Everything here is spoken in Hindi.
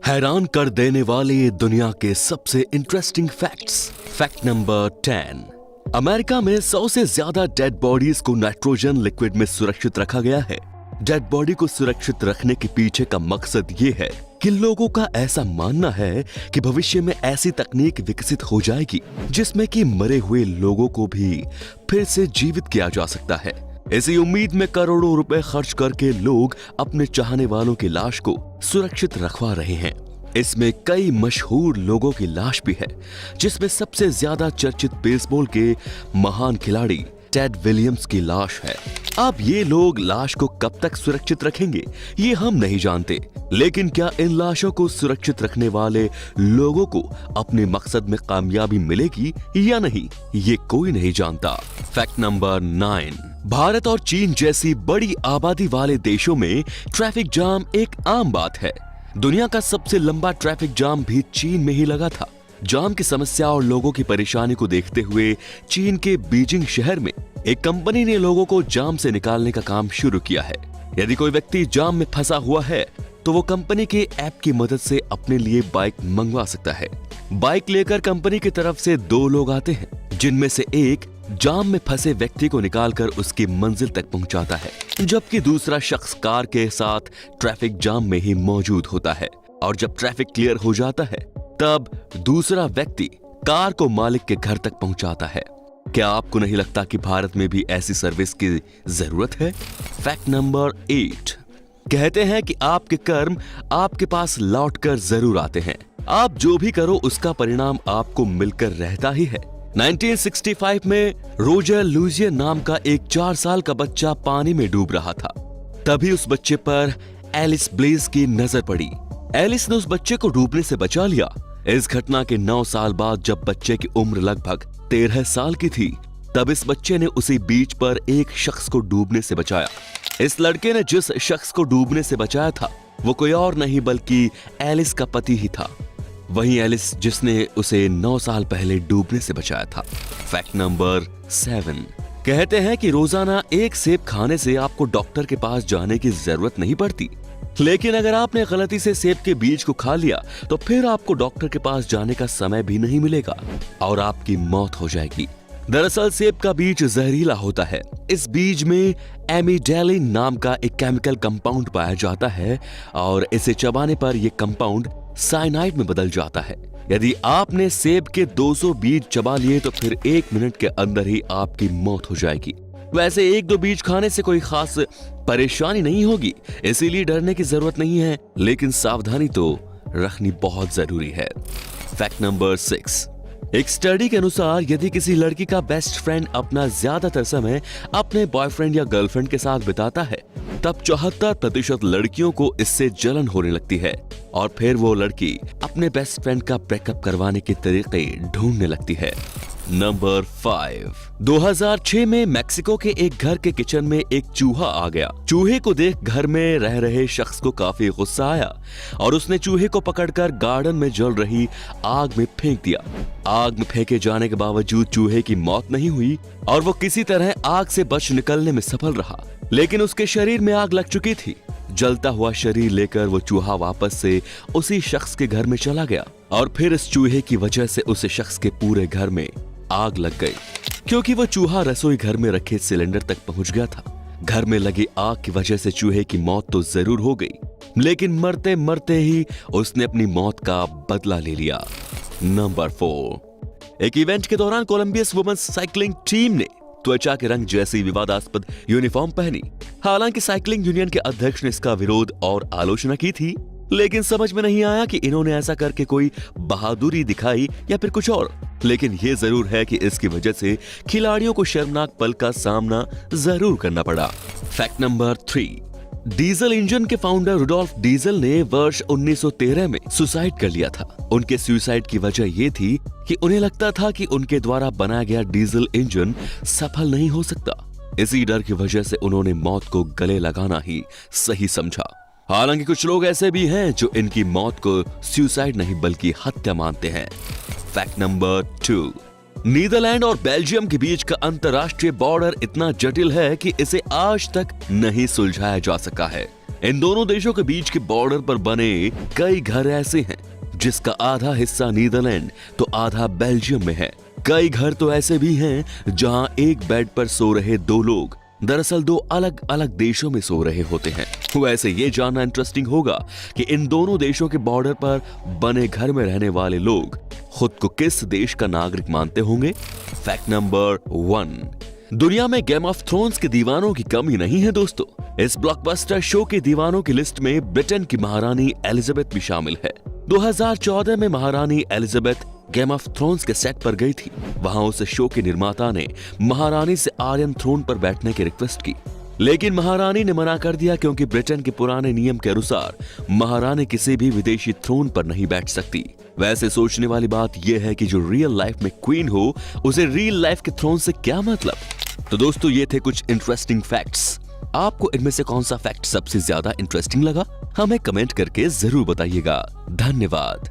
हैरान कर देने वाले दुनिया के सबसे interesting facts. Fact number 10। America में 100 से ज्यादा डेड बॉडीज को नाइट्रोजन लिक्विड में सुरक्षित रखा गया है। डेड बॉडी को सुरक्षित रखने के पीछे का मकसद ये है कि लोगों का ऐसा मानना है कि भविष्य में ऐसी तकनीक विकसित हो जाएगी जिसमें कि मरे हुए लोगों को भी फिर से जीवित किया जा सकता है। इसी उम्मीद में करोड़ों रुपए खर्च करके लोग अपने चाहने वालों की लाश को सुरक्षित रखवा रहे हैं। इसमें कई मशहूर लोगों की लाश भी है, जिसमें सबसे ज्यादा चर्चित बेसबॉल के महान खिलाड़ी टेड विलियम्स की लाश है। अब ये लोग लाश को कब तक सुरक्षित रखेंगे ये हम नहीं जानते, लेकिन क्या इन लाशों को सुरक्षित रखने वाले लोगों को अपने मकसद में कामयाबी मिलेगी या नहीं, ये कोई नहीं जानता। Fact number 9। भारत और चीन जैसी बड़ी आबादी वाले देशों में ट्रैफिक जाम एक आम बात है। दुनिया का सबसे लंबा ट्रैफिक जाम भी चीन में ही लगा था। जाम की समस्या और लोगों की परेशानी को देखते हुए चीन के बीजिंग शहर में एक कंपनी ने लोगों को जाम से निकालने का काम शुरू किया है। यदि कोई व्यक्ति जाम में फंसा हुआ है तो वो कंपनी के ऐप की मदद से अपने लिए बाइक मंगवा सकता है। बाइक लेकर कंपनी की तरफ से 2 लोग आते हैं, जिनमें से एक जाम में फंसे व्यक्ति को निकालकर उसकी मंजिल तक पहुंचाता है, जबकि दूसरा शख्स कार के साथ ट्रैफिक जाम में ही मौजूद होता है। और जब ट्रैफिक क्लियर हो जाता है तब दूसरा व्यक्ति कार को मालिक के घर तक पहुंचाता है। क्या आपको नहीं लगता कि भारत में भी ऐसी सर्विस की जरूरत है? Fact number 8। कहते हैं कि आपके कर्म आपके पास लौटकर जरूर आते हैं। आप जो भी करो उसका परिणाम आपको मिलकर रहता ही है। 1965 में रोजर लुजियर नाम का एक 4 साल का बच्चा पानी में डूब रहा था। तभी उस बच्चे पर एलिस ब्लेज की नजर पड़ी। एलिस ने उस बच्चे को डूबने से बचा लिया। इस घटना के 9 साल बाद जब बच्चे की उम्र लगभग 13 साल की थी, तब इस बच्चे ने उसी बीच पर एक शख्स को डूबने से बचाया। इस लड़के ने जिस शख्स को डूबने से बचाया था वो कोई और नहीं बल्कि एलिस का पति ही था। वही एलिस जिसने उसे 9 साल पहले डूबने से बचाया था। Fact number 7। कहते हैं कि रोजाना एक सेब खाने से आपको डॉक्टर के पास जाने की जरूरत नहीं पड़ती, लेकिन अगर आपने गलती से सेब के बीज को खा लिया तो फिर आपको डॉक्टर के पास जाने का समय भी नहीं मिलेगा और आपकी मौत हो जाएगी। दरअसल सेब का बीज जहरीला होता है। इस बीज में एमिडेलिन नाम का एक केमिकल कंपाउंड पाया जाता है और इसे चबाने पर यह कंपाउंड साइनाइड में बदल जाता है। यदि आपने सेब के 200 बीज चबा लिए तो फिर 1 मिनट के अंदर ही आपकी मौत हो जाएगी। वैसे 1-2 बीज खाने से कोई खास परेशानी नहीं होगी, इसीलिए डरने की जरूरत नहीं है, लेकिन सावधानी तो रखनी बहुत जरूरी है। Fact number 6। एक स्टडी के अनुसार यदि किसी लड़की का बेस्ट फ्रेंड अपना ज्यादातर समय अपने बॉयफ्रेंड या गर्लफ्रेंड के साथ बिताता है, तब 74% लड़कियों को इससे जलन होने लगती है और फिर वो लड़की अपने बेस्ट फ्रेंड का ब्रेकअप करवाने के तरीके ढूंढने लगती है। नंबर 5। 2006 में मेक्सिको के एक घर के किचन में एक चूहा आ गया। चूहे को देख घर में रह रहे शख्स को काफी गुस्सा आया और उसने चूहे को पकड़कर गार्डन में जल रही आग में फेंक दिया। आग में फेंके जाने के बावजूद चूहे की मौत नहीं हुई और वो किसी तरह आग से बच निकलने में सफल रहा, लेकिन उसके शरीर में आग लग चुकी थी। जलता हुआ शरीर लेकर वो चूहा वापस से उसी शख्स के घर में चला गया और फिर इस चूहे की वजह से उस शख्स के पूरे घर में आग लग गई, क्योंकि वो चूहा रसोई घर में रखे सिलेंडर तक पहुंच गया था। घर में लगी आग की वजह से चूहे की मौत तो जरूर हो गई, लेकिन मरते मरते ही उसने अपनी मौत का बदला ले लिया। नंबर 4। एक इवेंट के दौरान कोलंबियस वुमेन्स साइकिलिंग टीम ने त्वचा के रंग जैसी विवादास्पद यूनिफॉर्म पहनी। हालांकि साइकिलिंग यूनियन के अध्यक्ष ने इसका विरोध और आलोचना की थी, लेकिन समझ में नहीं आया कि इन्होंने ऐसा करके कोई बहादुरी दिखाई या फिर कुछ और। लेकिन ये जरूर है कि इसकी वजह से खिलाड़ियों को शर्मनाक पल का सामना जरूर करना पड़ा। Fact number 3। डीजल इंजन के फाउंडर रुडोल्फ डीजल ने वर्ष 1913 में सुसाइड कर लिया था। उनके सुसाइड की वजह ये थी कि उन्हें लगता था कि उनके द्वारा बनाया गया डीजल इंजन सफल नहीं हो सकता। इसी डर की वजह से उन्होंने मौत को गले लगाना ही सही समझा। हालांकि कुछ लोग ऐसे भी हैं जो इनकी मौत को सुसाइड नहीं बल्कि हत्या मानते हैं। Fact number 2। नीदरलैंड और बेल्जियम के बीच का अंतर्राष्ट्रीय बॉर्डर इतना जटिल है कि इसे आज तक नहीं सुलझाया जा सका है। इन दोनों देशों के बीच के बॉर्डर पर बने कई घर ऐसे हैं जिसका आधा हिस्सा नीदरलैंड तो आधा बेल्जियम में है। कई घर तो ऐसे भी हैं जहां एक बेड पर सो रहे दो लोग दरअसल दो अलग अलग देशों में सो रहे होते हैं। वैसे ये जानना इंटरेस्टिंग होगा कि इन दोनों देशों के बॉर्डर पर बने घर में रहने वाले लोग खुद को किस देश का नागरिक मानते होंगे। फैक्ट नंबर 1, दुनिया में गेम ऑफ थ्रोन्स के दीवानों की कमी नहीं है दोस्तों। इस ब्लॉकबस्टर शो के दीवानों की लिस्ट में ब्रिटेन की महारानी एलिजाबेथ भी शामिल है। 2014 में महारानी एलिजाबेथ गेम ऑफ थ्रोन्स के सेट पर गई थी। वहां उस शो के निर्माता ने महारानी से आयरन थ्रोन पर बैठने की रिक्वेस्ट की, लेकिन महारानी ने मना कर दिया क्योंकि ब्रिटेन के पुराने नियम के अनुसार महारानी किसी भी विदेशी थ्रोन पर नहीं बैठ सकती। वैसे सोचने वाली बात यह है कि जो रियल लाइफ में क्वीन हो उसे रियल लाइफ के थ्रोन से क्या मतलब। तो दोस्तों ये थे कुछ इंटरेस्टिंग फैक्ट्स। आपको इनमें से कौन सा फैक्ट सबसे ज्यादा इंटरेस्टिंग लगा हमें कमेंट करके जरूर बताइएगा। धन्यवाद।